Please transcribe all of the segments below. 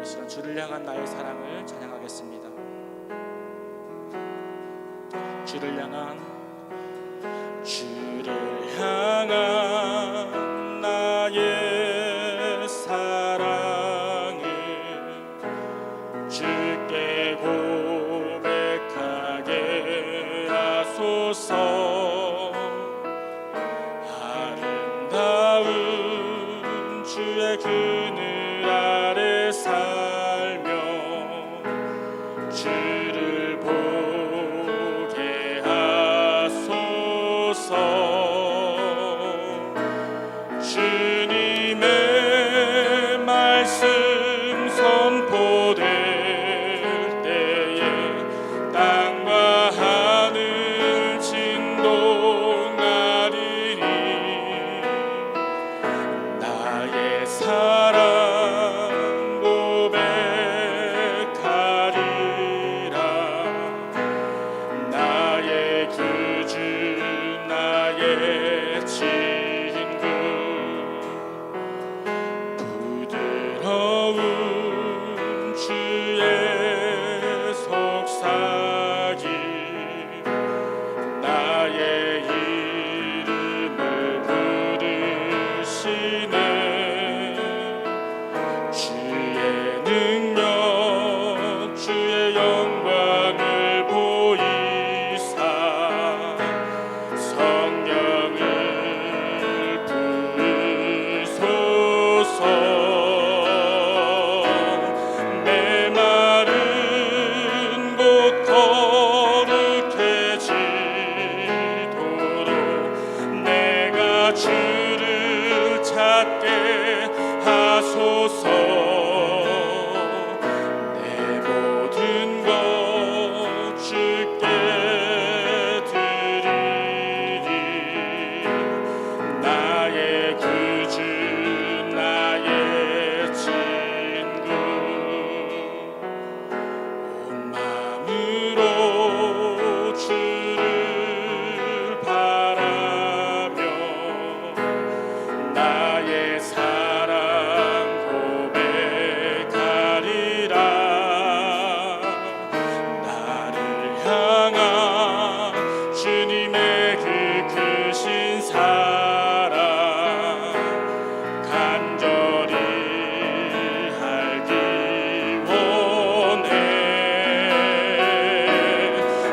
시간 주를 향한 나의 사랑을 찬양하겠습니다. 주를 향한 나의 사랑을 주께 고백하게 하소서. 아름다운 주의 그늘 아래 살며 주를 보게 하소서. 주님의 말씀 선포될 때에 땅과 하늘 진동하리니 나의 사랑 고백하리라. 나의 구주 나의 친구 부드러운 주의 속삭임 나의 이름을 부르시네. 주의 능력 주의 영광을 보이사 성령을 부으소서. 내 마른 곳 거룩해지도록 내가 주를 찾게 하소서. 내 모든 것 주께 드리리. 나의 구주 나의 친구 온 마음으로 주를 바라며 나의 사랑 고백하리라. 나를 향한 주님의 그 크신 사랑 간절히 알기 원해.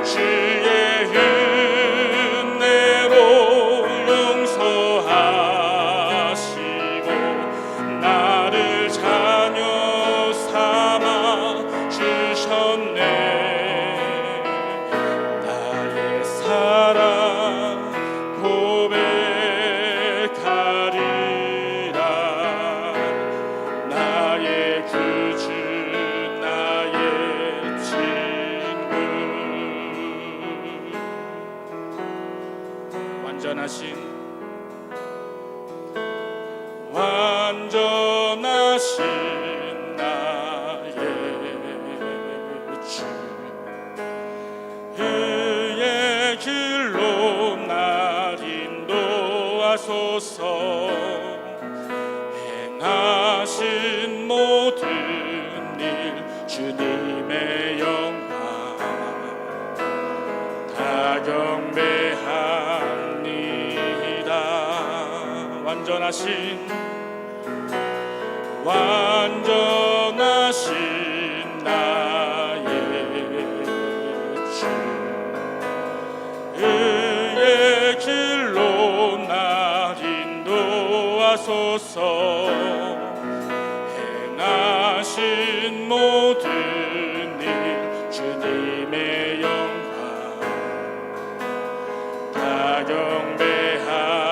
주의 은혜로 용서하시고 나를 자녀 삼아 주셨네. 나의 사랑 고백하리라. 나의 구주 나의 친구 완전하신 나의 주 그의 길로 날 인도하소서. 행하신 모든 일 주님의 영광 다 경배합니다. 완전하신 나의 주 그의 길로 날 인도하소서. 행하신 모든 일 주님의 영광 다 경배합니다.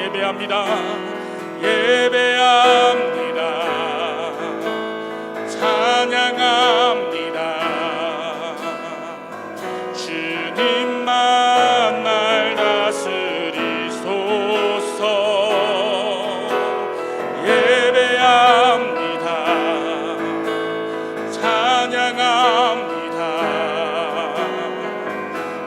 예배합니다. 예배합니다. 찬양합니다. 주님만 날 다스리소서. 예배합니다. 찬양합니다.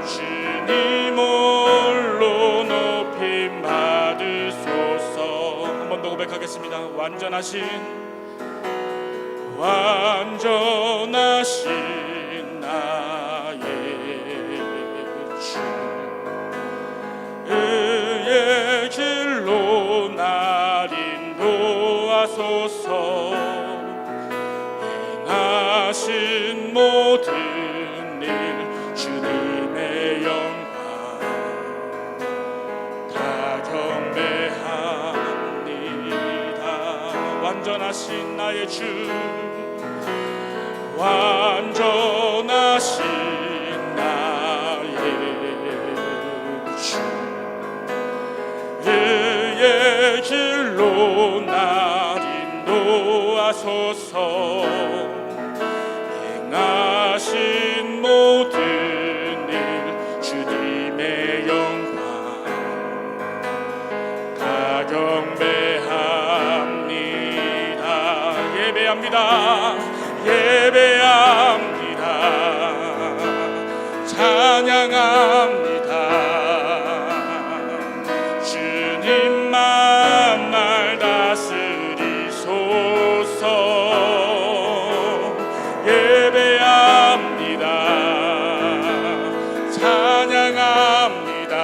주님 홀로 높임 받으소서. 한 번 더 고백하겠습니다. 완전하신 완전하신 나의 주 의의 길로 날 인도하소서 행하신 모든 일 주님의 영광 다 경배합니다. 완전하신 나의 주 완전하신 나의 주 의의 길로 날 인도하소서 행하신 모든 일 주님의 영광 다 경배합니다. 예배합니다. 예배합니다. 찬양합니다. 주님만 날 다스리소서. 예배합니다. 찬양합니다.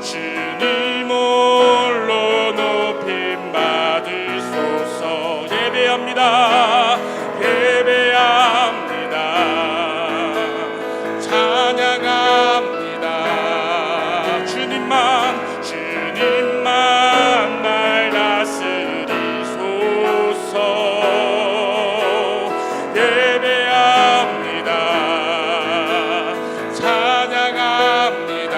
주님 홀로 높임 받으소서. 예배합니다. 예배합니다. 찬양합니다. 주님만 날 다스리소서. 예배합니다. 찬양합니다.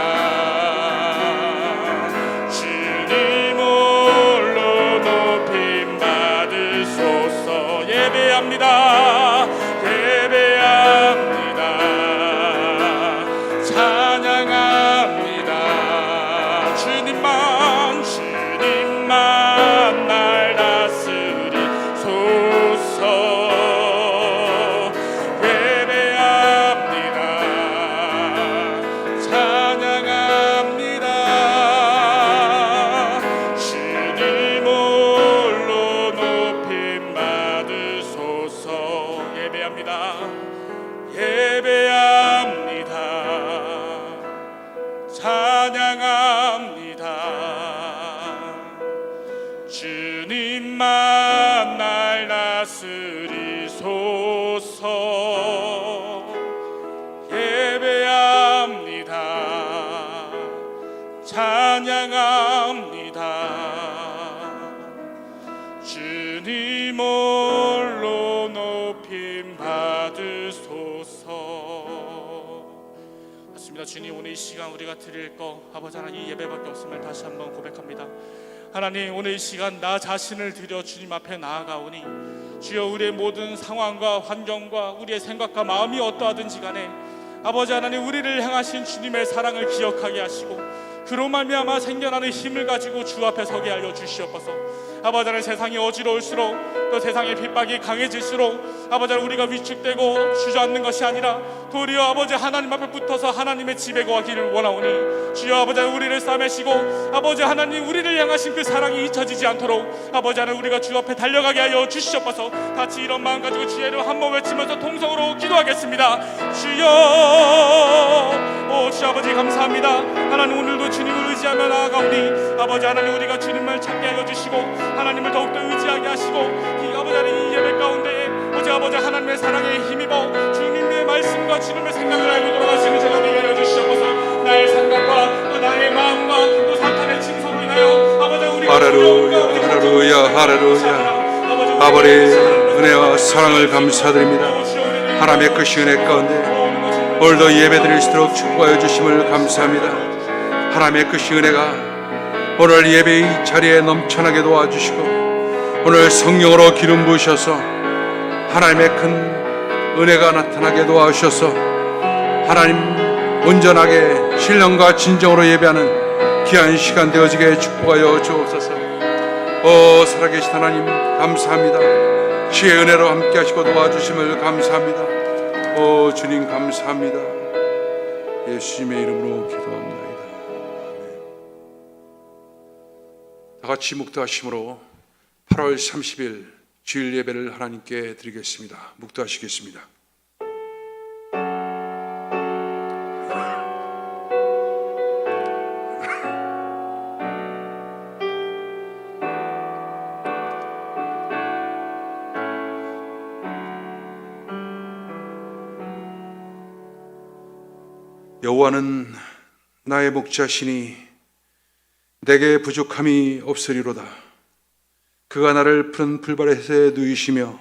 주님 홀로 높임 받으소서. 예배합니다. 예배합니다. 찬양합니다. 주님만 날 다스리소서. 예배합니다. 찬양합니다. 주님 홀로 높임 받으소서. 예배합니다. 예배합니다. 찬양합니다. 주님만 날 다스리소서. 예배합니다. 찬양합니다. 주님 홀로 높임 받으소서. 맞습니다. 주님, 오늘 이 시간 우리가 드릴 거 아버지 하나님 이 예배밖에 없음을 다시 한번 고백합니다. 하나님, 오늘 이 시간 나 자신을 드려 주님 앞에 나아가오니 주여, 우리의 모든 상황과 환경과 우리의 생각과 마음이 어떠하든지 간에 아버지 하나님, 우리를 향하신 주님의 사랑을 기억하게 하시고 그로 말미암아 생겨나는 힘을 가지고 주 앞에 서게 하여 주시옵소서. 아버지 하나님, 세상이 어지러울수록 또 세상의 핍박이 강해질수록 아버지 하나님, 우리가 위축되고 주저앉는 것이 아니라 도리어 아버지 하나님 앞에 붙어서 하나님의 집에 거하기를 원하오니 주여, 아버지 하나님, 우리를 싸매시고 아버지 하나님, 우리를 향하신 그 사랑이 잊혀지지 않도록 아버지 하나님, 우리가 주 앞에 달려가게 하여 주시옵소서. 같이 이런 마음 가지고 주의 이름 한번 외치면서 통성으로 기도하겠습니다. 주여, 주 아버지 감사합니다. 하나님, 오늘도 주님을 의지하며 나아가오니 아버지 하나님, 우리가 주님을 찾게 하여 주시고 하나님을 더욱더 의지하게 하시고 이 아버지 하나님, 이 예배 가운데 오직 아버지 하나님의 사랑에 힘입어 주님의 말씀과 주님의 생각을 알고 돌아갈 수 있는 제가 되게 하여 주시옵소서. 나의 생각과 또 나의 마음과 또 사탄의 침소로 인하여 아버지 우리가 할렐루야, 할렐루야, 할렐루야. 아버지 은혜와 사랑을 감사드립니다. 하나님의 그 은혜 가운데 오늘도 예배드릴 수 있도록 축복하여 주심을 감사합니다. 하나님의 그 은혜가 오늘 예배 이 자리에 넘쳐나게 도와주시고 오늘 성령으로 기름 부으셔서 하나님의 큰 은혜가 나타나게 도와주셔서 하나님 온전하게 신령과 진정으로 예배하는 귀한 시간 되어지게 축복하여 주옵소서. 살아계신 하나님 감사합니다. 주의 은혜로 함께 하시고 도와주심을 감사합니다. 주님 감사합니다. 예수님의 이름으로 기도합니다. 다 같이 묵도하심으로 8월 30일 주일 예배를 하나님께 드리겠습니다. 묵도하시겠습니다. 여호와는 나의 목자시니 내게 부족함이 없으리로다. 그가 나를 푸른 풀밭에 누이시며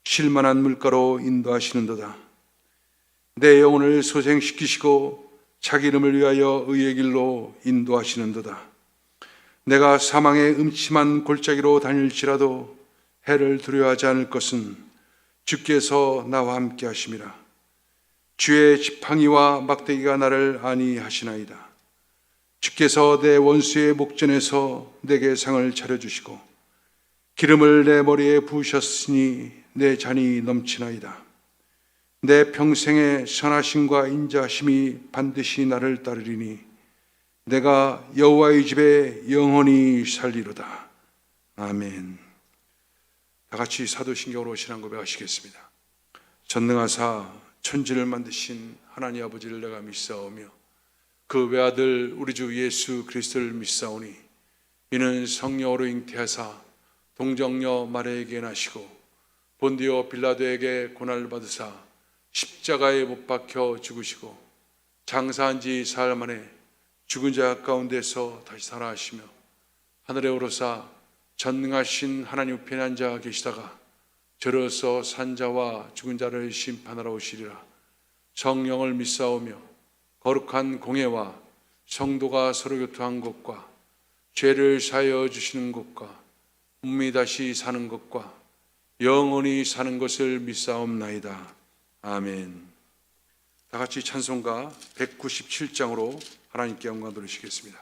쉴만한 물가로 인도하시는도다. 내 영혼을 소생시키시고 자기 이름을 위하여 의의 길로 인도하시는도다. 내가 사망의 음침한 골짜기로 다닐지라도 해를 두려워하지 않을 것은 주께서 나와 함께 하심이라. 주의 지팡이와 막대기가 나를 안위하시나이다. 주께서 내 원수의 목전에서 내게 상을 차려주시고 기름을 내 머리에 부으셨으니 내 잔이 넘치나이다. 내 평생의 선하심과 인자하심이 반드시 나를 따르리니 내가 여호와의 집에 영원히 살리로다. 아멘. 다 같이 사도신경으로 신앙 고백하시겠습니다. 전능하사 천지를 만드신 하나님 아버지를 내가 믿사오며 그 외아들 우리 주 예수 그리스도를 믿사오니 이는 성령으로 잉태하사 동정녀 마리아에게 나시고 본디오 빌라도에게 고난을 받으사 십자가에 못 박혀 죽으시고 장사한 지 사흘 만에 죽은 자 가운데서 다시 살아하시며 하늘에 오르사 전능하신 하나님 우편에 앉아 계시다가 저로서 산자와 죽은 자를 심판하러 오시리라. 성령을 믿사오며 거룩한 공예와 성도가 서로 교통한 것과 죄를 사하여 주시는 것과 몸이 다시 사는 것과 영원히 사는 것을 믿사옵나이다. 아멘. 다 같이 찬송가 197장으로 하나님께 영광 돌리시겠습니다.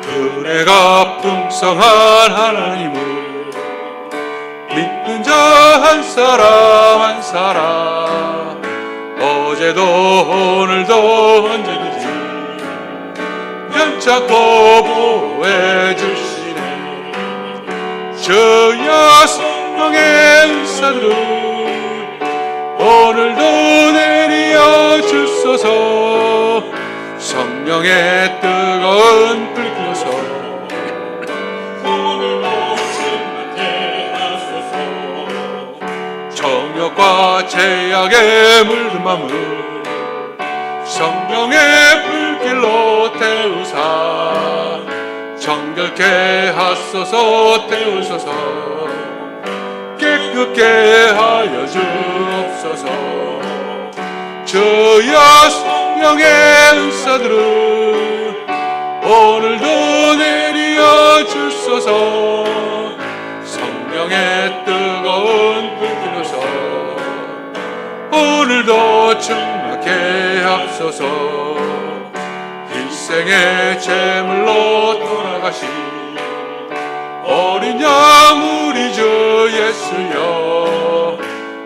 은혜가 풍성한 하나님을 믿는 자 한 사람 한 사람 어제도 오늘도 언제든지 연착고 보호해 주시네. 주여 성령의 은사들을 오늘도 내려 주소서. 성령의 뜨거운 불 켜서 오늘도 충만케 하소서. 정욕과 죄악에 물든 맘을 성령의 불길로 태우사 정결케 하소서. 태우소서. 깨끗게 하여 주옵소서. 주여 성령의 은사들을 오늘도 내려 주소서. 성령의 뜨거운 불 켜서 오늘도 충만케 하소서. 일생의 제물로 돌아가신 어린 양 우리 주 예수여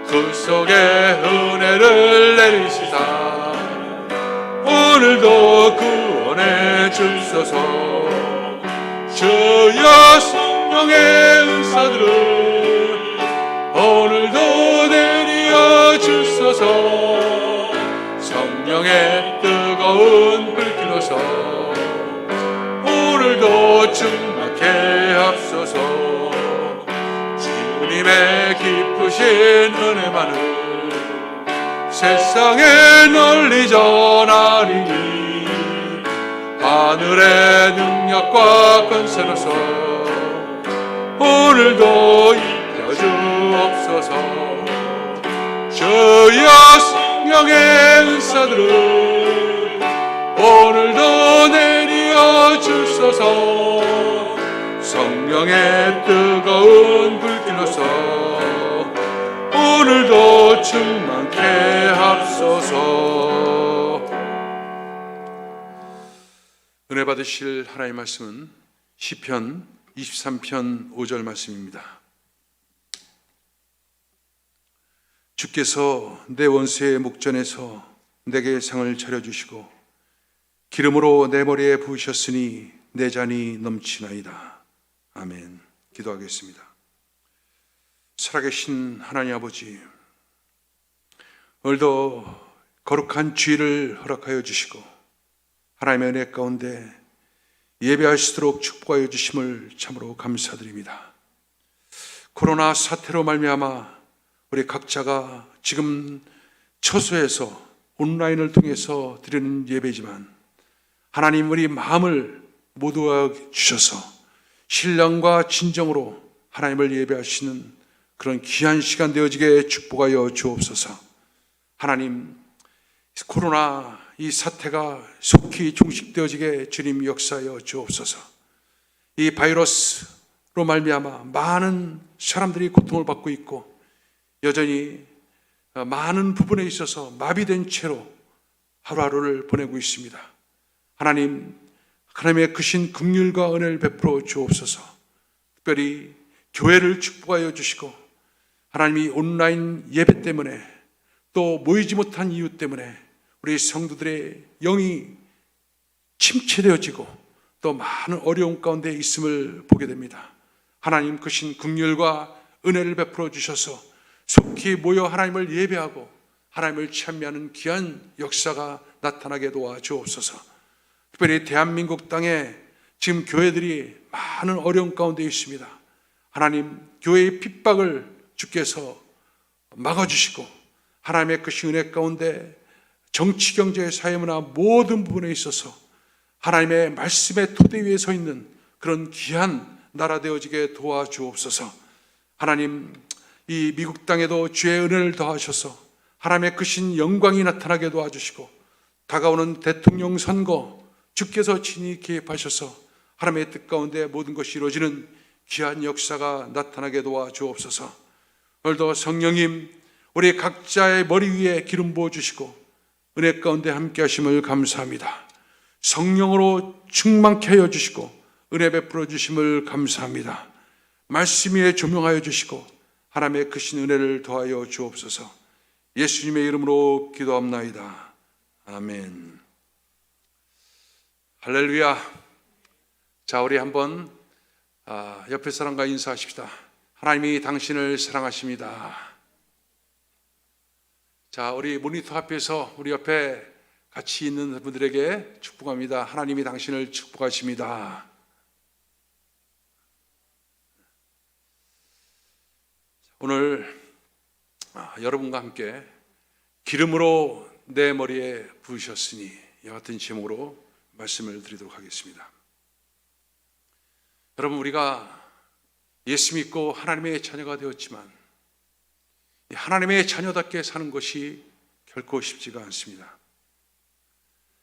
그 속에 은혜를 내리시사 오늘도 구원해 주소서. 주여 성령의 은사들을 오늘도 내려 주소서. 성령의 뜨거운 불길로서 오늘도 충만케 하소서. 주님의 기쁘신 은혜만을 세상에 널리 전하리니 하늘의 능력과 권세로서 오늘도 입혀 주옵소서. 주여 성령의 은사들을 오늘도 내려 주소서. 성령의 뜨거운 불길로서 오늘도 충만케 하소서. 은혜 받으실 하나님의 말씀은 시편 23편 5절 말씀입니다. 주께서 내 원수의 목전에서 내게 상을 차려주시고 기름으로 내 머리에 부으셨으니 내 잔이 넘치나이다. 아멘. 기도하겠습니다. 살아계신 하나님 아버지, 오늘도 거룩한 주일을 허락하여 주시고 하나님의 은혜 가운데 예배할 수 있도록 축복하여 주심을 참으로 감사드립니다. 코로나 사태로 말미암아 우리 각자가 지금 처소에서 온라인을 통해서 드리는 예배지만 하나님, 우리 마음을 모두어 주셔서 신령과 진정으로 하나님을 예배하시는 그런 귀한 시간 되어지게 축복하여 주옵소서. 하나님, 코로나 이 사태가 속히 종식되어지게 주님 역사하여 주옵소서. 이 바이러스로 말미암아 많은 사람들이 고통을 받고 있고 여전히 많은 부분에 있어서 마비된 채로 하루하루를 보내고 있습니다. 하나님, 하나님의 크신 긍휼과 은혜를 베풀어 주옵소서. 특별히 교회를 축복하여 주시고 하나님이 온라인 예배 때문에 또 모이지 못한 이유 때문에 우리 성도들의 영이 침체되어지고 또 많은 어려움 가운데 있음을 보게 됩니다. 하나님 크신 긍휼과 은혜를 베풀어 주셔서 속히 모여 하나님을 예배하고 하나님을 찬미하는 귀한 역사가 나타나게 도와주옵소서. 특별히 대한민국 땅에 지금 교회들이 많은 어려움 가운데 있습니다. 하나님, 교회의 핍박을 주께서 막아주시고 하나님의 크신 은혜 가운데 정치, 경제, 사회문화 모든 부분에 있어서 하나님의 말씀의 토대 위에 서 있는 그런 귀한 나라 되어지게 도와주옵소서. 하나님, 이 미국 땅에도 주의 은혜를 더하셔서 하나님의 크신 영광이 나타나게 도와주시고 다가오는 대통령 선거 주께서 친히 개입하셔서 하나님의 뜻 가운데 모든 것이 이루어지는 귀한 역사가 나타나게 도와주옵소서. 오늘도 성령님, 우리 각자의 머리 위에 기름 부어주시고 은혜 가운데 함께 하심을 감사합니다. 성령으로 충만케 하여 주시고 은혜 베풀어 주심을 감사합니다. 말씀 위에 조명하여 주시고 하나님의 크신 은혜를 더하여 주옵소서. 예수님의 이름으로 기도합나이다. 아멘. 할렐루야. 자, 우리 한번 옆에 사람과 인사하십시다. 하나님이 당신을 사랑하십니다. 자, 우리 모니터 앞에서 우리 옆에 같이 있는 분들에게 축복합니다. 하나님이 당신을 축복하십니다. 오늘 여러분과 함께 기름으로 내 머리에 부으셨으니 이와 같은 제목으로 말씀을 드리도록 하겠습니다. 여러분, 우리가 예수 믿고 하나님의 자녀가 되었지만 하나님의 자녀답게 사는 것이 결코 쉽지가 않습니다.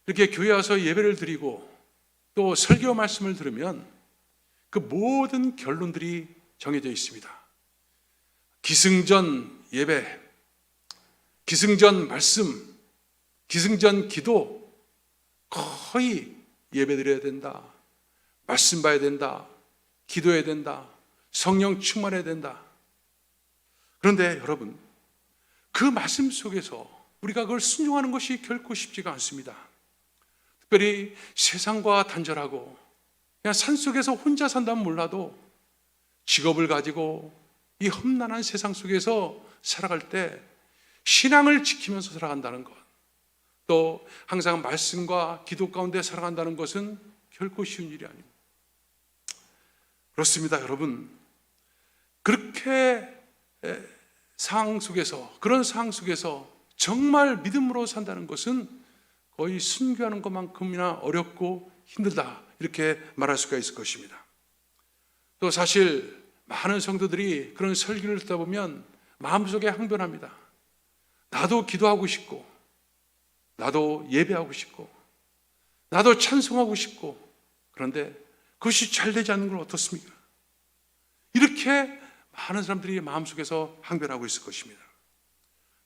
이렇게 교회 와서 예배를 드리고 또 설교 말씀을 들으면 그 모든 결론들이 정해져 있습니다. 기승전 예배, 기승전 말씀, 기승전 기도, 거의 예배 드려야 된다, 말씀 봐야 된다, 기도해야 된다, 성령 충만해야 된다. 그런데 여러분, 그 말씀 속에서 우리가 그걸 순종하는 것이 결코 쉽지가 않습니다. 특별히 세상과 단절하고 그냥 산속에서 혼자 산다면 몰라도 직업을 가지고 이 험난한 세상 속에서 살아갈 때 신앙을 지키면서 살아간다는 것, 또 항상 말씀과 기도 가운데 살아간다는 것은 결코 쉬운 일이 아닙니다. 그렇습니다, 여러분. 그렇게 상황 속에서, 그런 상황 속에서 정말 믿음으로 산다는 것은 거의 순교하는 것만큼이나 어렵고 힘들다, 이렇게 말할 수가 있을 것입니다. 또 사실 많은 성도들이 그런 설교를 듣다 보면 마음속에 항변합니다. 나도 기도하고 싶고, 나도 예배하고 싶고, 나도 찬송하고 싶고, 그런데 그것이 잘 되지 않는 건 어떻습니까? 이렇게 많은 사람들이 마음속에서 항변하고 있을 것입니다.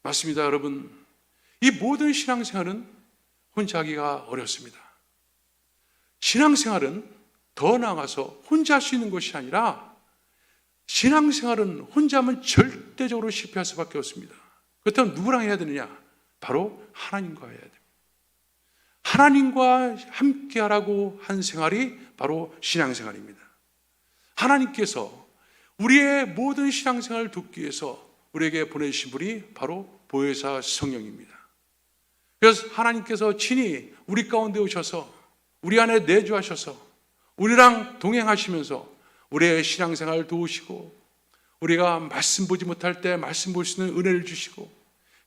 맞습니다, 여러분. 이 모든 신앙생활은 혼자 하기가 어렵습니다. 신앙생활은 더 나아가서 혼자 할 수 있는 것이 아니라 신앙생활은 혼자 하면 절대적으로 실패할 수밖에 없습니다. 그렇다면 누구랑 해야 되느냐? 바로 하나님과 해야 됩니다. 하나님과 함께하라고 한 생활이 바로 신앙생활입니다. 하나님께서 우리의 모든 신앙생활을 돕기 위해서 우리에게 보내주신 분이 바로 보혜사 성령입니다. 그래서 하나님께서 친히 우리 가운데 오셔서 우리 안에 내주하셔서 우리랑 동행하시면서 우리의 신앙생활을 도우시고, 우리가 말씀 보지 못할 때 말씀 볼 수 있는 은혜를 주시고,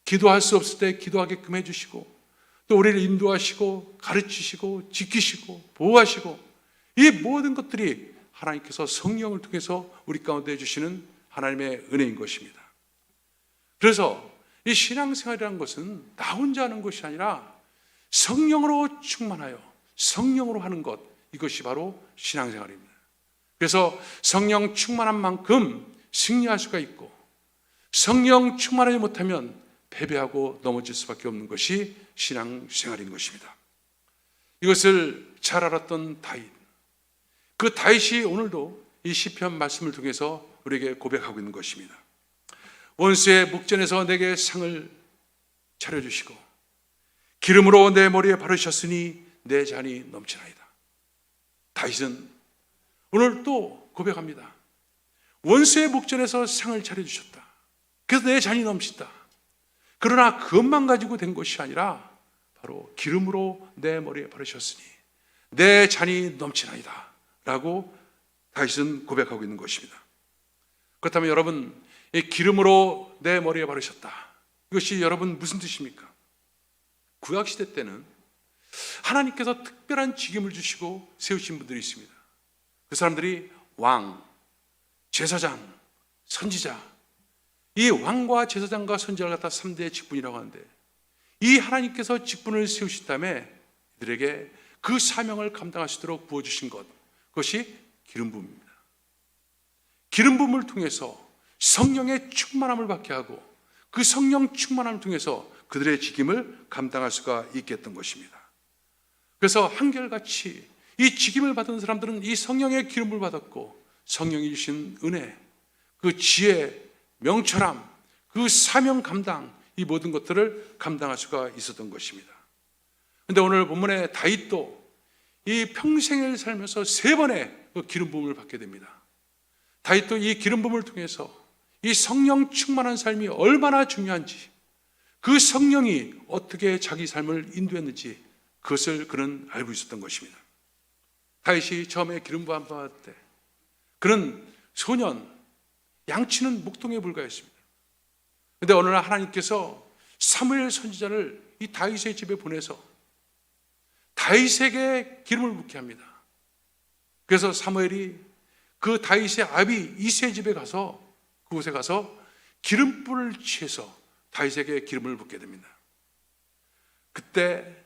기도할 수 없을 때 기도하게끔 해주시고, 또 우리를 인도하시고 가르치시고 지키시고 보호하시고, 이 모든 것들이 하나님께서 성령을 통해서 우리 가운데 해주시는 하나님의 은혜인 것입니다. 그래서 이 신앙생활이라는 것은 나 혼자 하는 것이 아니라 성령으로 충만하여 성령으로 하는 것, 이것이 바로 신앙생활입니다. 그래서 성령 충만한 만큼 승리할 수가 있고, 성령 충만하지 못하면 패배하고 넘어질 수밖에 없는 것이 신앙생활인 것입니다. 이것을 잘 알았던 다윗, 그 다윗이 오늘도 이 시편 말씀을 통해서 우리에게 고백하고 있는 것입니다. 원수의 목전에서 내게 상을 차려주시고 기름으로 내 머리에 바르셨으니 내 잔이 넘치나이다. 다윗은 오늘 또 고백합니다. 원수의 목전에서 상을 차려주셨다. 그래서 내 잔이 넘친다. 그러나 그것만 가지고 된 것이 아니라 바로 기름으로 내 머리에 바르셨으니 내 잔이 넘치나이다 라고 다윗은 고백하고 있는 것입니다. 그렇다면 여러분, 이 기름으로 내 머리에 바르셨다, 이것이 여러분 무슨 뜻입니까? 구약시대 때는 하나님께서 특별한 직임을 주시고 세우신 분들이 있습니다. 그 사람들이 왕, 제사장, 선지자, 이 왕과 제사장과 선지자를 갖다 3대 직분이라고 하는데, 이 하나님께서 직분을 세우신 다음에 이들에게 그 사명을 감당할 수 있도록 부어주신 것, 그것이 기름 부음입니다. 기름 부음을 통해서 성령의 충만함을 받게 하고, 그 성령 충만함을 통해서 그들의 직임을 감당할 수가 있게 했던 것입니다. 그래서 한결같이 이 직임을 받은 사람들은 이 성령의 기름을 받았고, 성령이 주신 은혜, 그 지혜, 명철함, 그 사명 감당, 이 모든 것들을 감당할 수가 있었던 것입니다. 그런데 오늘 본문에 다윗도 이 평생을 살면서 3번의 그 기름 부음을 받게 됩니다. 다윗도 이 기름 부음을 통해서 이 성령 충만한 삶이 얼마나 중요한지, 그 성령이 어떻게 자기 삶을 인도했는지, 그것을 그는 알고 있었던 것입니다. 다윗이 처음에 기름 부음 받을 때 그는 소년, 양치는 목동에 불과했습니다. 그런데 어느 날 하나님께서 사무엘 선지자를 이 다윗의 집에 보내서 다윗에게 기름을 붓게 합니다. 그래서 사무엘이 그 다윗의 아비 이새의 집에 가서, 그곳에 가서 기름불을 취해서 다윗에게 기름을 붓게 됩니다. 그때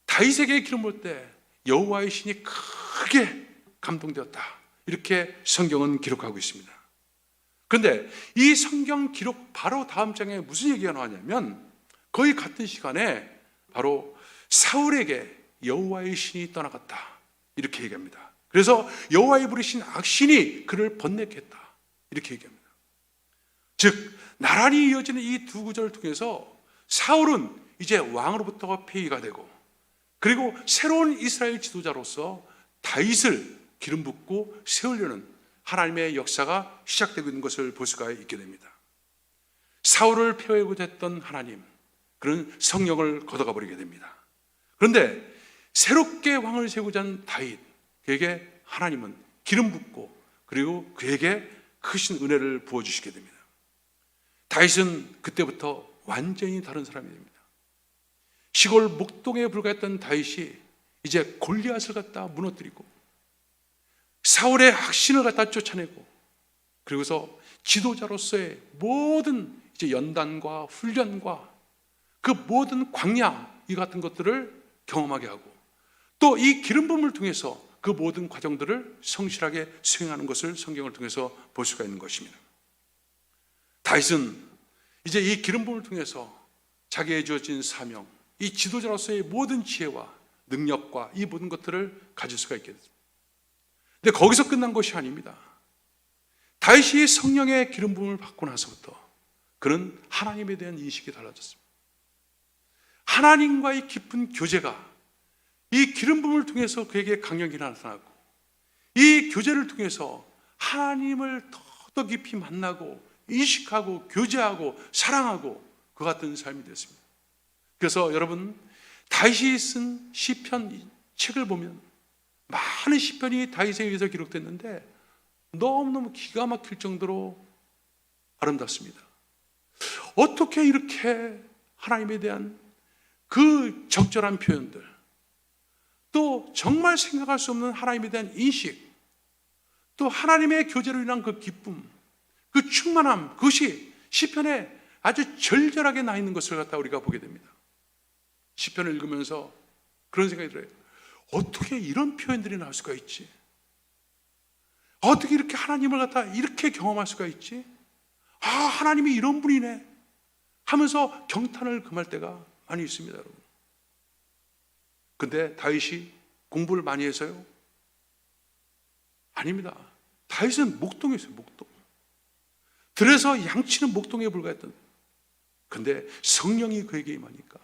다윗에게 기름을 붓을 때 여호와의 신이 크게 감동되었다, 이렇게 성경은 기록하고 있습니다. 그런데 이 성경 기록 바로 다음 장에 무슨 얘기가 나왔냐면, 거의 같은 시간에 바로 사울에게 여호와의 신이 떠나갔다, 이렇게 얘기합니다. 그래서 여호와의 부르신 악신이 그를 번뇌케 했다, 이렇게 얘기합니다. 즉 나란히 이어지는 이 두 구절을 통해서 사울은 이제 왕으로부터 폐위가 되고, 그리고 새로운 이스라엘 지도자로서 다윗을 기름 붓고 세우려는 하나님의 역사가 시작되고 있는 것을 볼 수가 있게 됩니다. 사울을 폐하고자 했던 하나님, 그런 성령을 걷어가 버리게 됩니다. 그런데 새롭게 왕을 세우고자 한 다윗, 그에게 하나님은 기름 붓고 그리고 그에게 크신 은혜를 부어주시게 됩니다. 다윗은 그때부터 완전히 다른 사람이 됩니다. 시골 목동에 불과했던 다윗이 이제 골리앗을 갖다 무너뜨리고 사울의 악신을 갖다 쫓아내고, 그리고서 지도자로서의 모든 이제 연단과 훈련과 그 모든 광야, 이 같은 것들을 경험하게 하고, 또 이 기름 부음을 통해서 그 모든 과정들을 성실하게 수행하는 것을 성경을 통해서 볼 수가 있는 것입니다. 다윗은 이제 이 기름 부음을 통해서 자기에게 주어진 사명, 이 지도자로서의 모든 지혜와 능력과 이 모든 것들을 가질 수가 있게 됐습니다. 근데 거기서 끝난 것이 아닙니다. 다윗이 성령의 기름 부음을 받고 나서부터 그는 하나님에 대한 인식이 달라졌습니다. 하나님과의 깊은 교제가 이 기름 부음을 통해서 그에게 강력이 나타나고, 이 교제를 통해서 하나님을 더 깊이 만나고 인식하고 교제하고 사랑하고 그 같은 삶이 됐습니다. 그래서 여러분, 다윗이 쓴 시편 책을 보면 많은 시편이 다윗에 의해서 기록됐는데 너무너무 기가 막힐 정도로 아름답습니다. 어떻게 이렇게 하나님에 대한 그 적절한 표현들, 또 정말 생각할 수 없는 하나님에 대한 인식, 또 하나님의 교제로 인한 그 기쁨, 그 충만함, 그것이 시편에 아주 절절하게 나 있는 것을 갖다 우리가 보게 됩니다. 시편을 읽으면서 그런 생각이 들어요. 어떻게 이런 표현들이 나올 수가 있지? 어떻게 이렇게 하나님을 갖다 이렇게 경험할 수가 있지? 아, 하나님이 이런 분이네 하면서 경탄을 금할 때가 많이 있습니다, 여러분. 근데 다윗이 공부를 많이 해서요? 아닙니다. 다윗은 목동이었어요, 목동. 들에서 양치는 목동에 불과했던. 근데 성령이 그에게 임하니까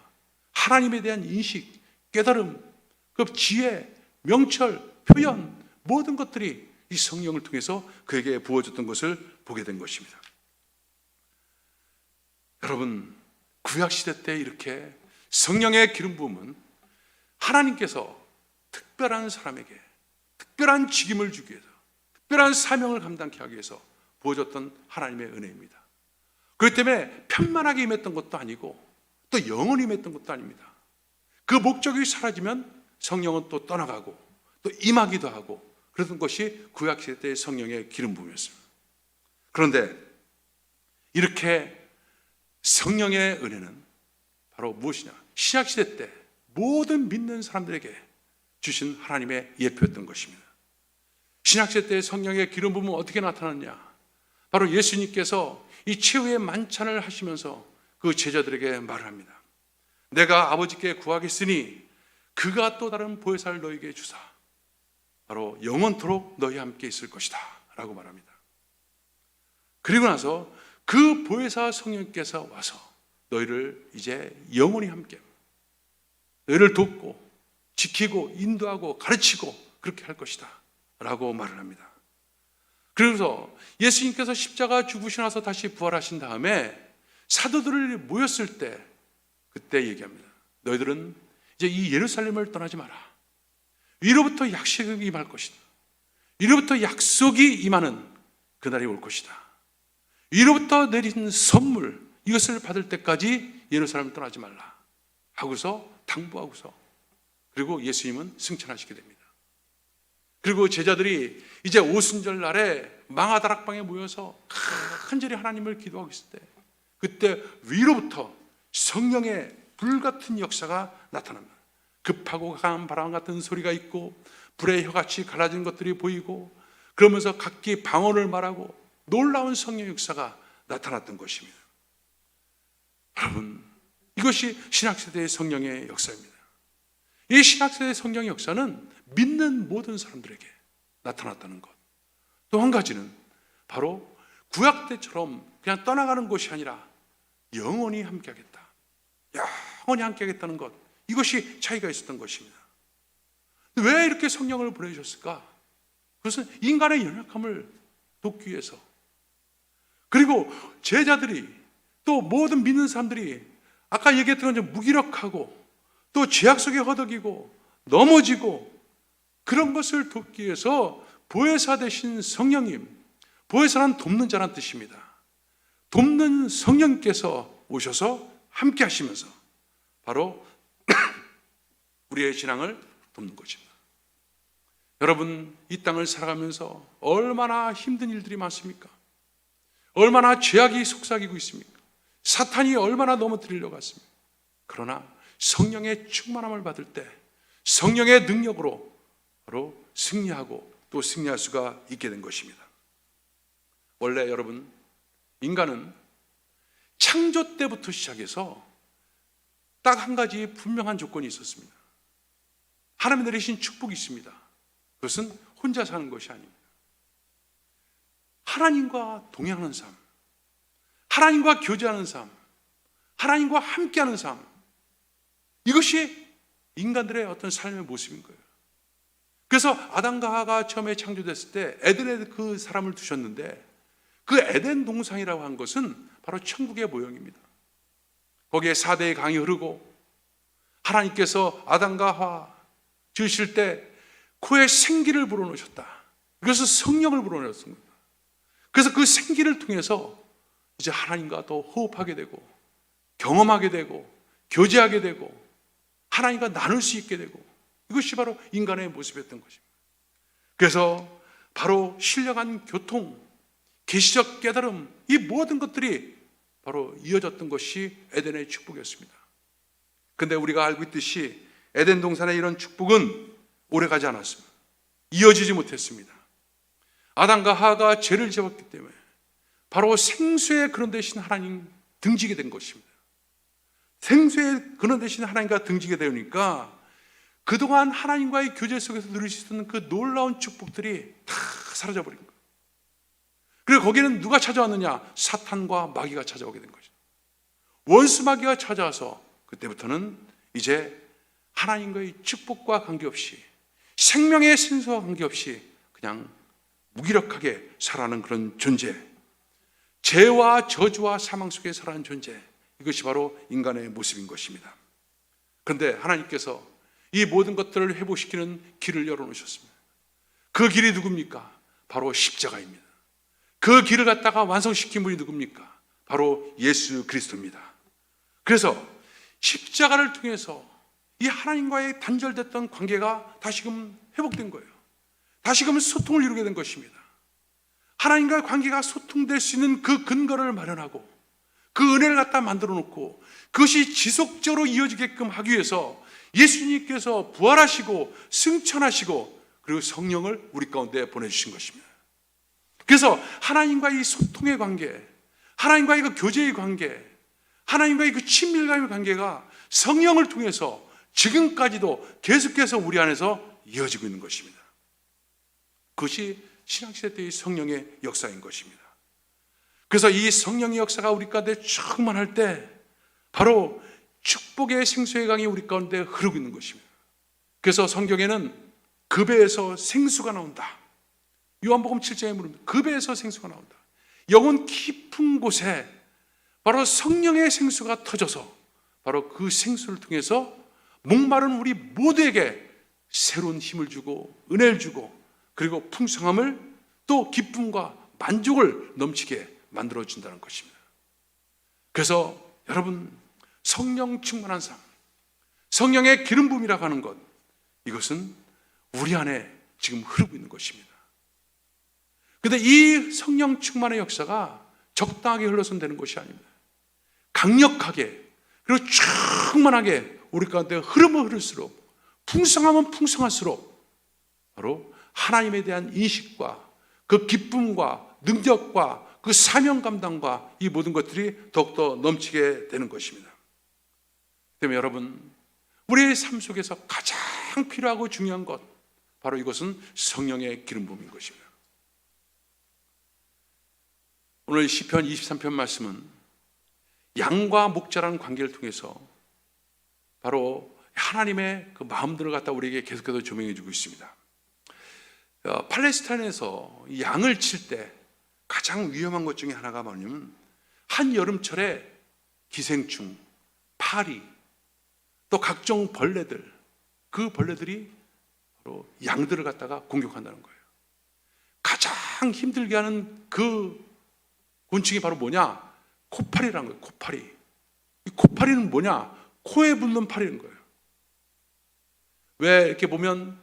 하나님에 대한 인식, 깨달음, 그 지혜, 명철, 표현, 모든 것들이 이 성령을 통해서 그에게 부어졌던 것을 보게 된 것입니다. 여러분, 구약시대 때 이렇게 성령의 기름 부음은 하나님께서 특별한 사람에게 특별한 직임을 주기 위해서, 특별한 사명을 감당케 하기 위해서 부어졌던 하나님의 은혜입니다. 그렇기 때문에 편만하게 임했던 것도 아니고 또 영원히 임했던 것도 아닙니다. 그 목적이 사라지면 성령은 또 떠나가고 또 임하기도 하고 그랬던 것이 구약시대 때의 성령의 기름 부음이었습니다. 그런데 이렇게 성령의 은혜는 바로 무엇이냐? 신약시대 때 모든 믿는 사람들에게 주신 하나님의 예표였던 것입니다. 신약시대 때 성령의 기름 부음은 어떻게 나타났냐? 바로 예수님께서 이 최후의 만찬을 하시면서 그 제자들에게 말을 합니다. 내가 아버지께 구하겠으니 그가 또 다른 보혜사를 너희에게 주사 바로 영원토록 너희와 함께 있을 것이다 라고 말합니다. 그리고 나서 그 보혜사 성령께서 와서 너희를 이제 영원히 함께 너희를 돕고 지키고 인도하고 가르치고 그렇게 할 것이다 라고 말을 합니다. 그래서 예수님께서 십자가 죽으시고 나서 다시 부활하신 다음에 사도들이 모였을 때 그때 얘기합니다. 너희들은 이제 이 예루살렘을 떠나지 마라. 위로부터 약속이 임할 것이다. 위로부터 약속이 임하는 그날이 올 것이다. 위로부터 내린 선물 이것을 받을 때까지 예루살렘을 떠나지 말라 하고서 당부하고서 그리고 예수님은 승천하시게 됩니다. 그리고 제자들이 이제 오순절 날에 망아다락방에 모여서 간절히 하나님을 기도하고 있을 때 그때 위로부터 성령의 불같은 역사가 나타납니다. 급하고 강한 바람 같은 소리가 있고 불의 혀같이 갈라진 것들이 보이고 그러면서 각기 방언을 말하고 놀라운 성령 역사가 나타났던 것입니다. 여러분, 이것이 신약시대의 성령의 역사입니다. 이 신약시대의 성령의 역사는 믿는 모든 사람들에게 나타났다는 것. 또 한 가지는 바로 구약 때처럼 그냥 떠나가는 것이 아니라 영원히 함께하겠다. 영원히 함께하겠다는 것. 이것이 차이가 있었던 것입니다. 왜 이렇게 성령을 보내주셨을까? 그것은 인간의 연약함을 돕기 위해서. 그리고 제자들이 또 모든 믿는 사람들이 아까 얘기했던 것처럼 무기력하고 또 죄악 속에 허덕이고 넘어지고 그런 것을 돕기 위해서 보혜사 되신 성령님, 보혜사란 돕는 자란 뜻입니다. 돕는 성령께서 오셔서 함께 하시면서 바로 우리의 신앙을 돕는 것입니다. 여러분, 이 땅을 살아가면서 얼마나 힘든 일들이 많습니까? 얼마나 죄악이 속삭이고 있습니까? 사탄이 얼마나 넘어뜨리려고 했습니까? 그러나 성령의 충만함을 받을 때 성령의 능력으로 바로 승리하고 또 승리할 수가 있게 된 것입니다. 원래 여러분, 인간은 창조 때부터 시작해서 딱 한 가지 분명한 조건이 있었습니다. 하나님이 내리신 축복이 있습니다. 그것은 혼자 사는 것이 아닙니다. 하나님과 동행하는 삶, 하나님과 교제하는 삶, 하나님과 함께하는 삶, 이것이 인간들의 어떤 삶의 모습인 거예요. 그래서 아담과 하와가 처음에 창조됐을 때 에덴에 그 사람을 두셨는데 그 에덴 동산이라고 한 것은 바로 천국의 모형입니다. 거기에 4대의 강이 흐르고 하나님께서 아담과 하와 지으실 때 코에 생기를 불어넣으셨다. 그래서 성령을 불어넣었습니다. 그래서 그 생기를 통해서 이제 하나님과 더 호흡하게 되고 경험하게 되고 교제하게 되고 하나님과 나눌 수 있게 되고 이것이 바로 인간의 모습이었던 것입니다. 그래서 바로 신령한 교통, 계시적 깨달음, 이 모든 것들이 바로 이어졌던 것이 에덴의 축복이었습니다. 그런데 우리가 알고 있듯이 에덴 동산의 이런 축복은 오래가지 않았습니다. 이어지지 못했습니다. 아담과 하와가 죄를 지었기 때문에 바로 생수의 근원 되신 하나님 등지게 된 것입니다. 생수의 근원 되신 하나님과 등지게 되니까 그동안 하나님과의 교제 속에서 누릴 수 있었던 그 놀라운 축복들이 다 사라져버린 거예요. 그리고 거기는 누가 찾아왔느냐? 사탄과 마귀가 찾아오게 된 거죠. 원수 마귀가 찾아와서 그때부터는 이제 하나님과의 축복과 관계없이 생명의 생수와 관계없이 그냥 무기력하게 살아가는 그런 존재, 죄와 저주와 사망 속에 살아가는 존재, 이것이 바로 인간의 모습인 것입니다. 그런데 하나님께서 이 모든 것들을 회복시키는 길을 열어놓으셨습니다. 그 길이 누굽니까? 바로 십자가입니다. 그 길을 갖다가 완성시킨 분이 누굽니까? 바로 예수 그리스도입니다. 그래서 십자가를 통해서 이 하나님과의 단절됐던 관계가 다시금 회복된 거예요. 다시금 소통을 이루게 된 것입니다. 하나님과의 관계가 소통될 수 있는 그 근거를 마련하고 그 은혜를 갖다 만들어 놓고 그것이 지속적으로 이어지게끔 하기 위해서 예수님께서 부활하시고 승천하시고 그리고 성령을 우리 가운데 보내주신 것입니다. 그래서 하나님과의 이 소통의 관계, 하나님과의 그 교제의 관계, 하나님과의 그 친밀감의 관계가 성령을 통해서 지금까지도 계속해서 우리 안에서 이어지고 있는 것입니다. 그것이 신학시대 때의 성령의 역사인 것입니다. 그래서 이 성령의 역사가 우리 가운데 충만할 때 바로 축복의 생수의 강이 우리 가운데 흐르고 있는 것입니다. 그래서 성경에는 그 배에서 생수가 나온다. 요한복음 7장에 물으면 그 배에서 생수가 나온다. 영혼 깊은 곳에 바로 성령의 생수가 터져서 바로 그 생수를 통해서 목마른 우리 모두에게 새로운 힘을 주고 은혜를 주고 그리고 풍성함을 또 기쁨과 만족을 넘치게 만들어준다는 것입니다. 그래서 여러분 성령 충만한 삶, 성령의 기름 부음이라고 하는 것, 이것은 우리 안에 지금 흐르고 있는 것입니다. 그런데 이 성령 충만의 역사가 적당하게 흘러서는 되는 것이 아닙니다. 강력하게 그리고 충만하게 우리 가운데 흐르면 흐를수록 풍성하면 풍성할수록 바로 하나님에 대한 인식과 그 기쁨과 능력과 그 사명 감당과 이 모든 것들이 더욱더 넘치게 되는 것입니다. 때문에 여러분 우리의 삶 속에서 가장 필요하고 중요한 것 바로 이것은 성령의 기름 부음인 것입니다. 오늘 시편 23편 말씀은 양과 목자라는 관계를 통해서 바로 하나님의 그 마음들을 갖다 우리에게 계속해서 조명해 주고 있습니다. 팔레스타인에서 양을 칠 때 가장 위험한 것 중에 하나가 뭐냐면 한여름철에 기생충, 파리, 또 각종 벌레들, 그 벌레들이 바로 양들을 갖다가 공격한다는 거예요. 가장 힘들게 하는 그 곤충이 바로 뭐냐? 코파리라는 거예요. 코파리. 이 코파리는 뭐냐? 코에 붙는 파리인 거예요. 왜 이렇게 보면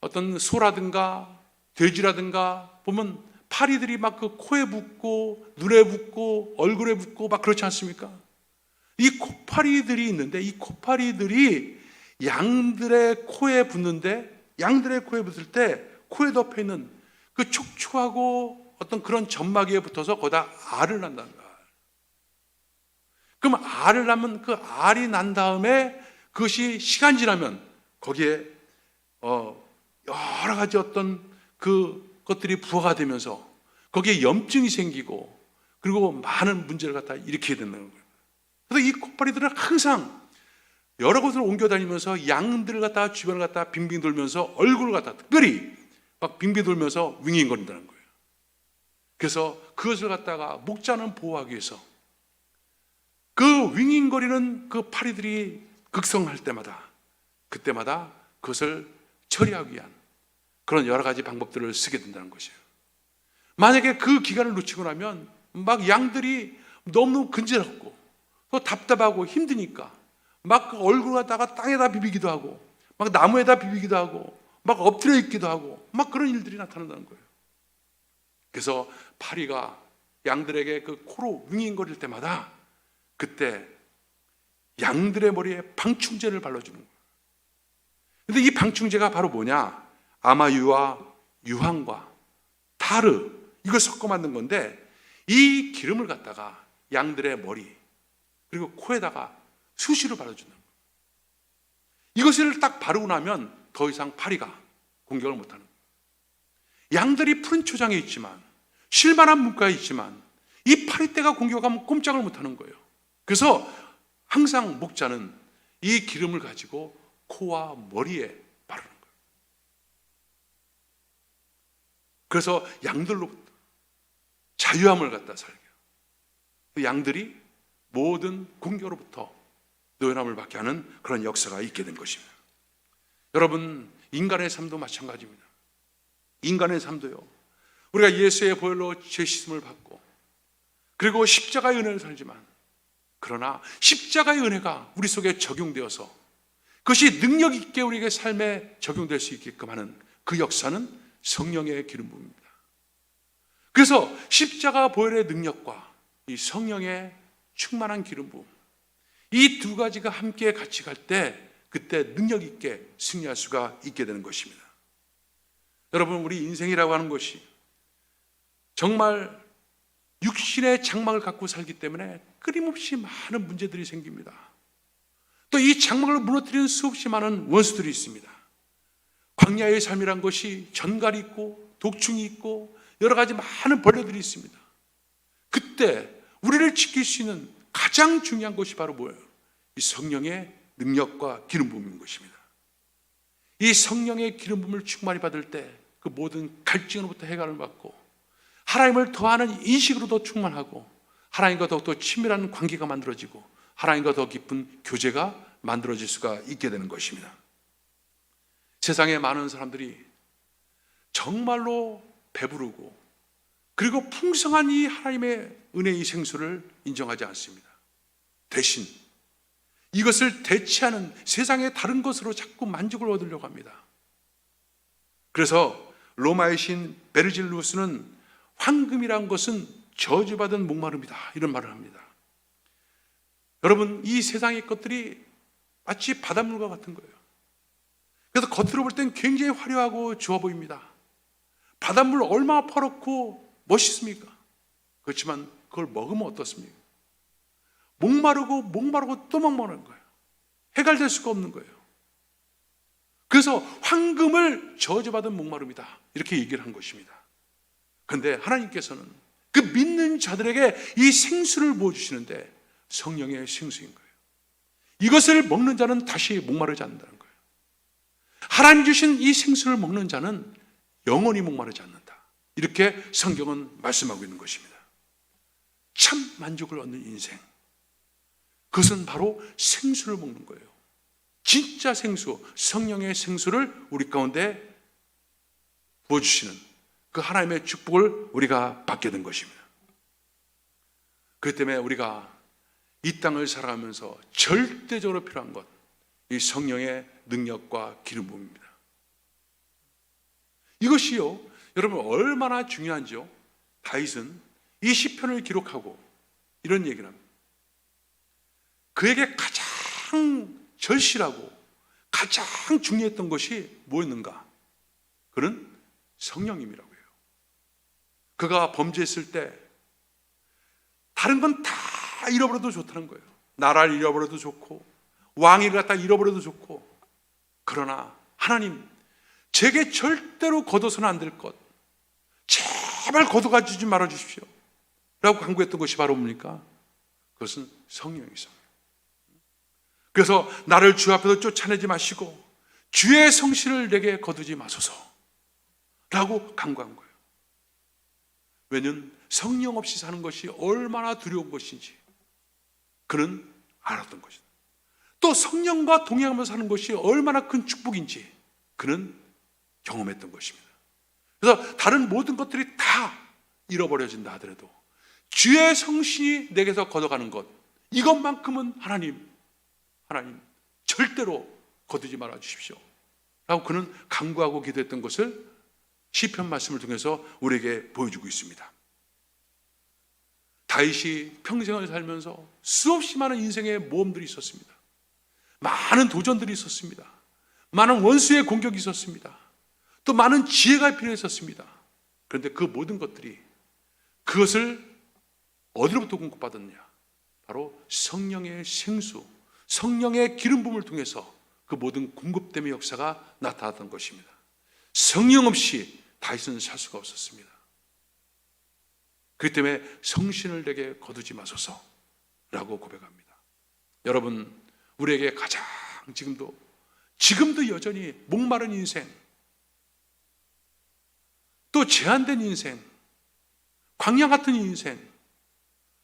어떤 소라든가 돼지라든가 보면 파리들이 막 그 코에 붙고 눈에 붙고 얼굴에 붙고 막 그렇지 않습니까? 이 코파리들이 있는데 이 코파리들이 양들의 코에 붙는데 양들의 코에 붙을 때 코에 덮여 있는 그 촉촉하고 어떤 그런 점막이에 붙어서 거기다 알을 낳는다는 거야. 그럼 알을 낳으면 그 알이 난 다음에 그것이 시간 지나면 거기에 여러 가지 어떤 그 것들이 부화가 되면서 거기에 염증이 생기고 그리고 많은 문제를 갖다 일으키게 된다는 거예요. 그래서 이 코파리들은 항상 여러 곳을 옮겨 다니면서 양들을 갖다가 주변을 갖다가 빙빙 돌면서 얼굴을 갖다가 특별히 막 빙빙 돌면서 윙윙거린다는 거예요. 그래서 그것을 갖다가 목자는 보호하기 위해서 그 윙윙거리는 그 파리들이 극성할 때마다 그때마다 그것을 처리하기 위한 그런 여러 가지 방법들을 쓰게 된다는 것이에요. 만약에 그 기간을 놓치고 나면 막 양들이 너무 근질하고 또 답답하고 힘드니까 막 그 얼굴 갖다가 땅에다 비비기도 하고 막 나무에다 비비기도 하고 막 엎드려 있기도 하고 막 그런 일들이 나타난다는 거예요. 그래서 파리가 양들에게 그 코로 윙윙거릴 때마다 그때 양들의 머리에 방충제를 발라주는 거예요. 근데 이 방충제가 바로 뭐냐? 아마유와 유황과 타르 이걸 섞어 만든 건데 이 기름을 갖다가 양들의 머리 그리고 코에다가 수시로 발라주는 거예요. 이것을 딱 바르고 나면 더 이상 파리가 공격을 못하는 거예요. 양들이 푸른 초장에 있지만 실만한 문가에 있지만 이 파리떼가 공격하면 꼼짝을 못하는 거예요. 그래서 항상 목자는 이 기름을 가지고 코와 머리에 바르는 거예요. 그래서 양들로부터 자유함을 갖다 살게 해요. 그 양들이 모든 공격으로부터 노연함을 받게 하는 그런 역사가 있게 된 것입니다. 여러분, 인간의 삶도 마찬가지입니다. 인간의 삶도요, 우리가 예수의 보혈로 죄 씻음을 받고 그리고 십자가의 은혜를 살지만 그러나 십자가의 은혜가 우리 속에 적용되어서 그것이 능력 있게 우리에게 삶에 적용될 수 있게끔 하는 그 역사는 성령의 기름 부음입니다. 그래서 십자가 보혈의 능력과 이 성령의 충만한 기름 부음, 이 두 가지가 함께 같이 갈 때 그때 능력 있게 승리할 수가 있게 되는 것입니다. 여러분, 우리 인생이라고 하는 것이 정말 육신의 장막을 갖고 살기 때문에 끊임없이 많은 문제들이 생깁니다. 또 이 장막을 무너뜨리는 수없이 많은 원수들이 있습니다. 광야의 삶이란 것이 전갈이 있고 독충이 있고 여러 가지 많은 벌레들이 있습니다. 그때 우리를 지킬 수 있는 가장 중요한 것이 바로 뭐예요? 이 성령의 능력과 기름 부음인 것입니다. 이 성령의 기름 부음을 충만히 받을 때 그 모든 갈증으로부터 해결을 받고 하나님을 더하는 인식으로도 충만하고 하나님과 더욱더 친밀한 관계가 만들어지고 하나님과 더 깊은 교제가 만들어질 수가 있게 되는 것입니다. 세상에 많은 사람들이 정말로 배부르고 그리고 풍성한 이 하나님의 은혜의 생수를 인정하지 않습니다. 대신 이것을 대체하는 세상의 다른 것으로 자꾸 만족을 얻으려고 합니다. 그래서 로마의 신 베르질루스는 황금이란 것은 저주받은 목마름이다 이런 말을 합니다. 여러분, 이 세상의 것들이 마치 바닷물과 같은 거예요. 그래서 겉으로 볼 땐 굉장히 화려하고 좋아 보입니다. 바닷물 얼마나 퍼렇고 멋있습니까? 그렇지만 그걸 먹으면 어떻습니까? 목마르고 또 목마른 거예요. 해결될 수가 없는 거예요. 그래서 황금을 저주받은 목마름이다 이렇게 얘기를 한 것입니다. 그런데 하나님께서는 그 믿는 자들에게 이 생수를 부어주시는데 성령의 생수인 거예요. 이것을 먹는 자는 다시 목마르지 않는다는 거예요. 하나님 주신 이 생수를 먹는 자는 영원히 목마르지 않는다 이렇게 성경은 말씀하고 있는 것입니다. 참 만족을 얻는 인생, 그것은 바로 생수를 먹는 거예요. 진짜 생수, 성령의 생수를 우리 가운데 부어주시는 그 하나님의 축복을 우리가 받게 된 것입니다. 그렇기 때문에 우리가 이 땅을 살아가면서 절대적으로 필요한 것, 이 성령의 능력과 기름 부음입니다. 이것이요, 여러분 얼마나 중요한지요. 다윗은 이 시편을 기록하고 이런 얘기를 합니다. 그에게 가장 절실하고 가장 중요했던 것이 뭐였는가? 그는 성령님이라고 해요. 그가 범죄했을 때 다른 건 다 잃어버려도 좋다는 거예요. 나라를 잃어버려도 좋고 왕위를 갖다 잃어버려도 좋고, 그러나 하나님, 제게 절대로 거둬서는 안 될 것, 제발 거둬가 주지 말아 주십시오 라고 간구했던 것이 바로 뭡니까? 그것은 성령이죠. 그래서 나를 주 앞에서 쫓아내지 마시고 주의 성신을 내게 거두지 마소서 라고 간구한 거예요. 왜냐하면 성령 없이 사는 것이 얼마나 두려운 것인지 그는 알았던 것이다. 또 성령과 동행하면서 사는 것이 얼마나 큰 축복인지 그는 경험했던 것입니다. 그래서 다른 모든 것들이 다 잃어버려진다 하더라도 주의 성신이 내게서 걷어가는 것, 이것만큼은 하나님 절대로 거두지 말아 주십시오 라고 그는 간구하고 기도했던 것을 시편 말씀을 통해서 우리에게 보여주고 있습니다. 다윗이 평생을 살면서 수없이 많은 인생의 모험들이 있었습니다. 많은 도전들이 있었습니다. 많은 원수의 공격이 있었습니다. 또 많은 지혜가 필요했었습니다. 그런데 그 모든 것들이 그것을 어디로부터 공급받았냐? 바로 성령의 생수, 성령의 기름 부음을 통해서 그 모든 공급됨의 역사가 나타났던 것입니다. 성령 없이 다윗은 살 수가 없었습니다. 그렇기 때문에 성신을 내게 거두지 마소서라고 고백합니다. 여러분, 우리에게 가장 지금도 여전히 목마른 인생, 또 제한된 인생, 광야 같은 인생,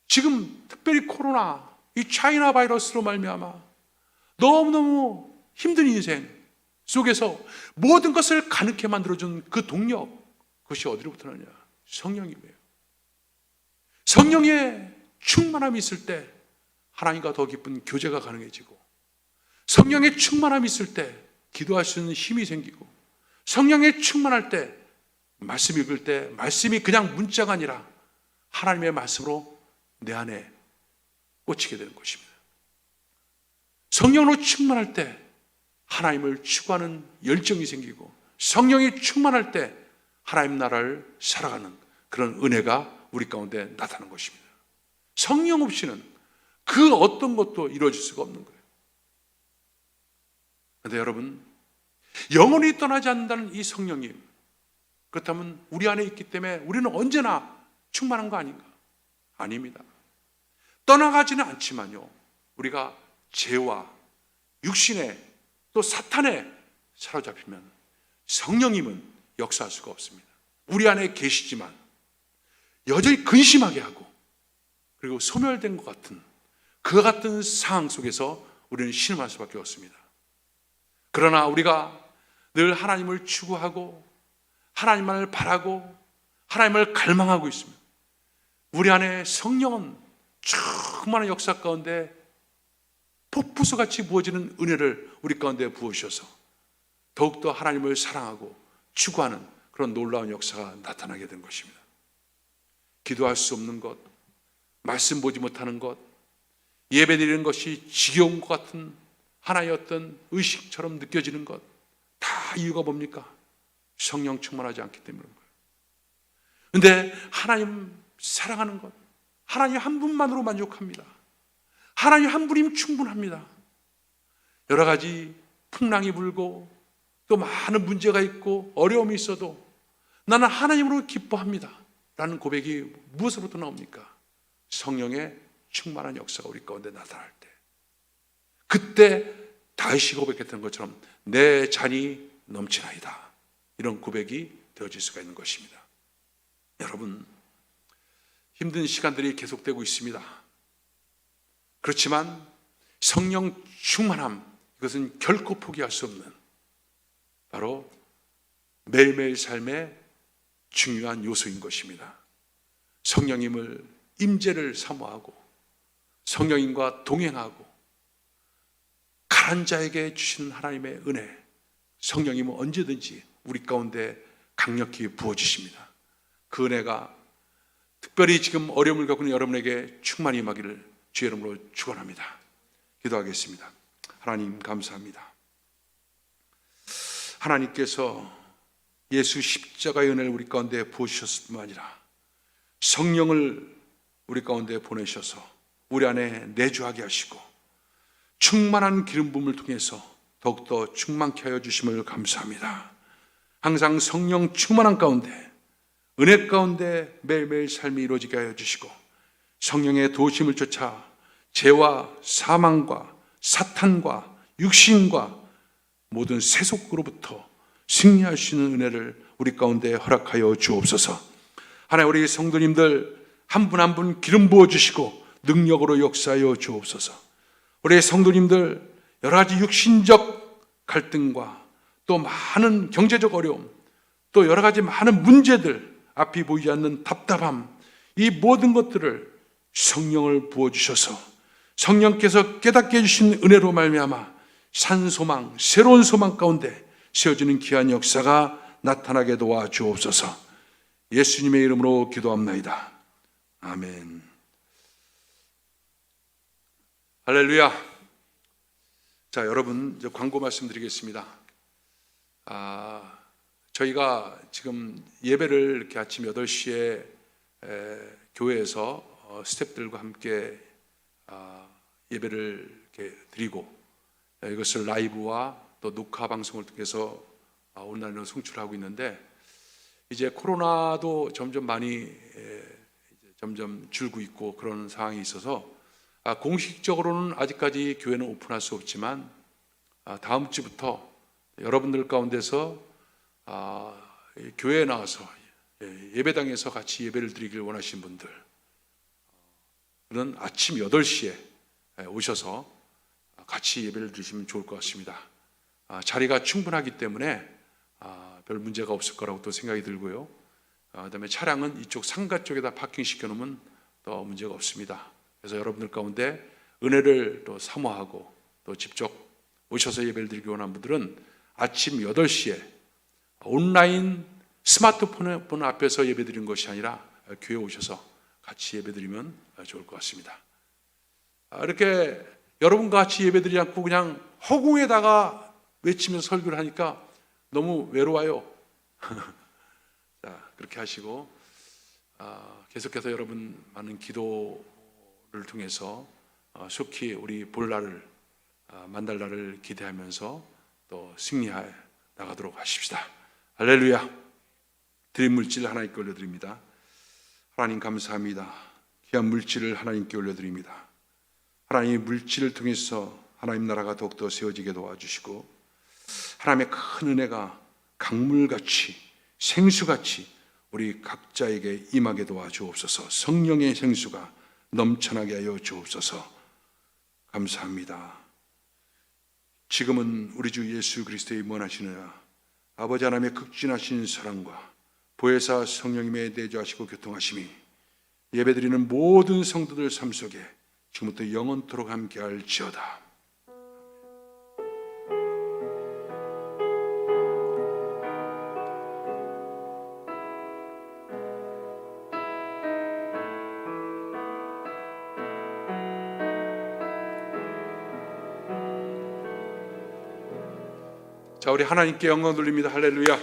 지금 특별히 코로나, 이 차이나 바이러스로 말미암아 너무너무 힘든 인생 속에서 모든 것을 가능케 만들어준 그 동력, 그것이 어디로부터 나냐? 성령이에요. 성령의 충만함이 있을 때 하나님과 더 깊은 교제가 가능해지고, 성령의 충만함이 있을 때 기도할 수 있는 힘이 생기고, 성령의 충만할 때 말씀 읽을 때 말씀이 그냥 문자가 아니라 하나님의 말씀으로 내 안에 꽂히게 되는 것입니다. 성령으로 충만할 때 하나님을 추구하는 열정이 생기고, 성령이 충만할 때 하나님 나라를 살아가는 그런 은혜가 우리 가운데 나타나는 것입니다. 성령 없이는 그 어떤 것도 이루어질 수가 없는 거예요. 그런데 여러분, 영원히 떠나지 않는다는 이 성령님, 그렇다면 우리 안에 있기 때문에 우리는 언제나 충만한 거 아닌가? 아닙니다. 떠나가지는 않지만요, 우리가 죄와 육신에 또 사탄에 사로잡히면 성령님은 역사할 수가 없습니다. 우리 안에 계시지만 여전히 근심하게 하고, 그리고 소멸된 것 같은 그와 같은 상황 속에서 우리는 신음할 수밖에 없습니다. 그러나 우리가 늘 하나님을 추구하고 하나님만을 바라고 하나님을 갈망하고 있습니다. 우리 안에 성령은 충만한 역사 가운데 폭포수같이 부어지는 은혜를 우리 가운데 부으셔서 더욱더 하나님을 사랑하고 추구하는 그런 놀라운 역사가 나타나게 된 것입니다. 기도할 수 없는 것, 말씀 보지 못하는 것, 예배 드리는 것이 지겨운 것 같은 하나의 어떤 의식처럼 느껴지는 것, 다 이유가 뭡니까? 성령 충만하지 않기 때문인 거예요. 그런데 하나님 사랑하는 것, 하나님 한 분만으로 만족합니다. 하나님 한 분이면 충분합니다. 여러 가지 풍랑이 불고 또 많은 문제가 있고 어려움이 있어도 나는 하나님으로 기뻐합니다 라는 고백이 무엇으로부터 나옵니까? 성령의 충만한 역사가 우리 가운데 나타날 때, 그때 다윗이 고백했던 것처럼 내 잔이 넘치나이다, 이런 고백이 되어질 수가 있는 것입니다. 여러분, 힘든 시간들이 계속되고 있습니다. 그렇지만 성령 충만함, 이것은 결코 포기할 수 없는 바로 매일매일 삶의 중요한 요소인 것입니다. 성령님을 임재를 사모하고 성령님과 동행하고 가난한 자에게 주시는 하나님의 은혜, 성령님은 언제든지 우리 가운데 강력히 부어주십니다. 그 은혜가 특별히 지금 어려움을 겪고 있는 여러분에게 충만히 임하기를 주의 이름으로 축원합니다. 기도하겠습니다. 하나님 감사합니다. 하나님께서 예수 십자가의 은혜를 우리 가운데 부어주셨을 뿐만 아니라 성령을 우리 가운데 보내셔서 우리 안에 내주하게 하시고 충만한 기름 부음을 통해서 더욱더 충만케 하여 주심을 감사합니다. 항상 성령 충만한 가운데, 은혜 가운데 매일매일 삶이 이루어지게 하여 주시고 성령의 도우심을 쫓아 죄와 사망과 사탄과 육신과 모든 세속으로부터 승리할 수 있는 은혜를 우리 가운데 허락하여 주옵소서. 하나님, 우리 성도님들 한 분 한 분 기름 부어주시고 능력으로 역사하여 주옵소서. 우리 성도님들 여러 가지 육신적 갈등과 또 많은 경제적 어려움, 또 여러 가지 많은 문제들, 앞이 보이지 않는 답답함, 이 모든 것들을 성령을 부어주셔서 성령께서 깨닫게 해주신 은혜로 말미암아 산소망, 새로운 소망 가운데 세워지는 귀한 역사가 나타나게 도와주옵소서. 예수님의 이름으로 기도합나이다. 아멘. 할렐루야. 자, 여러분, 이제 광고 말씀드리겠습니다. 저희가 지금 예배를 이렇게 아침 8시에 교회에서 스태프들과 함께 예배를 이렇게 드리고, 이것을 라이브와 또 녹화 방송을 통해서 온라인으로 송출하고 있는데, 이제 코로나도 점점 많이 점점 줄고 있고 그런 상황이 있어서 공식적으로는 아직까지 교회는 오픈할 수 없지만 다음 주부터 여러분들 가운데서 교회에 나와서 예배당에서 같이 예배를 드리길 원하시는 분들은 아침 8시에 오셔서 같이 예배를 드리시면 좋을 것 같습니다. 자리가 충분하기 때문에 별 문제가 없을 거라고 또 생각이 들고요. 그다음에 차량은 이쪽 상가 쪽에다 파킹시켜 놓으면 또 문제가 없습니다. 그래서 여러분들 가운데 은혜를 또 사모하고 또 직접 오셔서 예배를 드리기 원하는 분들은 아침 8시에 온라인 스마트폰 앞에서 예배 드리는 것이 아니라 교회에 오셔서 같이 예배 드리면 좋을 것 같습니다. 이렇게 여러분과 같이 예배 드리지 않고 그냥 허공에다가 외치면서 설교를 하니까 너무 외로워요. 자, 그렇게 하시고 계속해서 여러분 많은 기도를 통해서 속히 우리 볼 날을 만날 날을 기대하면서 또 승리해 나가도록 하십시다. 할렐루야. 드린 물질 하나님께 올려드립니다. 하나님 감사합니다. 귀한 물질을 하나님께 올려드립니다. 하나님의 물질을 통해서 하나님 나라가 더욱더 세워지게 도와주시고 하나님의 큰 은혜가 강물같이 생수같이 우리 각자에게 임하게 도와주옵소서. 성령의 생수가 넘쳐나게 하여 주옵소서. 감사합니다. 지금은 우리 주 예수 그리스도의 무한하시느라 아버지 하나님의 극진하신 사랑과 보혜사 성령님의 내주하시고 교통하심이 예배드리는 모든 성도들 삶 속에 지금부터 영원토록 함께할지어다. 자, 우리 하나님께 영광 돌립니다. 할렐루야.